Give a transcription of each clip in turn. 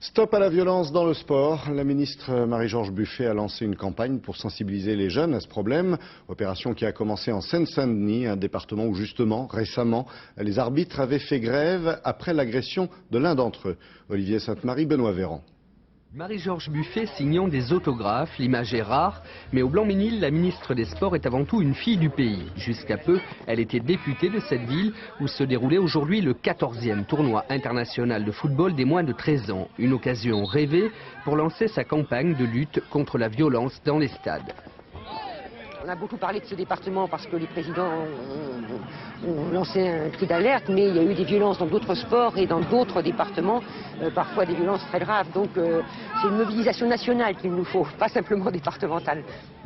Stop à la violence dans le sport. La ministre Marie-Georges Buffet a lancé une campagne pour sensibiliser les jeunes à ce problème. Opération qui a commencé en Seine-Saint-Denis, un département où justement, récemment, les arbitres avaient fait grève après l'agression de l'un d'entre eux. Olivier Sainte-Marie, Benoît Véran. Marie-Georges Buffet signant des autographes, l'image est rare, mais au Blanc-Ménil, la ministre des Sports est avant tout une fille du pays. Jusqu'à peu, elle était députée de cette ville où se déroulait aujourd'hui le 14e tournoi international de football des moins de 13 ans. Une occasion rêvée pour lancer sa campagne de lutte contre la violence dans les stades. On a beaucoup parlé de ce département parce que les présidents ont lancé un cri d'alerte, mais il y a eu des violences dans d'autres sports et dans d'autres départements, parfois des violences très graves. Donc c'est une mobilisation nationale qu'il nous faut, pas simplement départementale.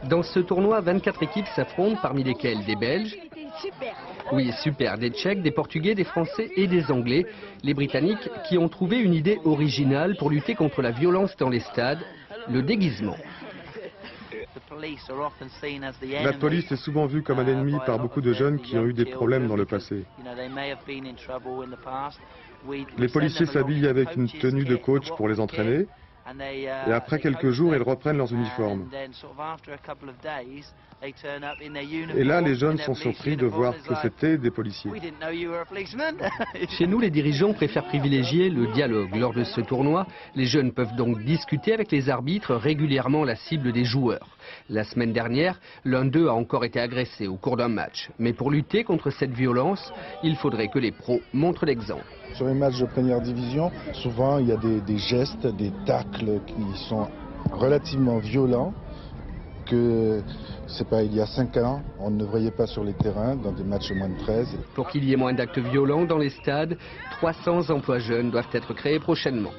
Dans ce tournoi, 24 équipes s'affrontent, parmi lesquelles des Belges. Oui, super, des Tchèques, des Portugais, des Français et des Anglais. Les Britanniques qui ont trouvé une idée originale pour lutter contre la violence dans les stades, le déguisement. La police est souvent vue comme un ennemi par beaucoup de jeunes qui ont eu des problèmes dans le passé. Les policiers s'habillent avec une tenue de coach pour les entraîner, et après quelques jours, ils reprennent leurs uniformes. Et là, les jeunes sont surpris de voir que c'était des policiers. Chez nous, les dirigeants préfèrent privilégier le dialogue. Lors de ce tournoi, les jeunes peuvent donc discuter avec les arbitres, régulièrement la cible des joueurs. La semaine dernière, l'un d'eux a encore été agressé au cours d'un match. Mais pour lutter contre cette violence, il faudrait que les pros montrent l'exemple. Sur les matchs de première division, souvent il y a des gestes, des tacles qui sont relativement violents que, c'est pas il y a 5 ans, on ne voyait pas sur les terrains dans des matchs de moins de 13. Pour qu'il y ait moins d'actes violents dans les stades, 300 emplois jeunes doivent être créés prochainement.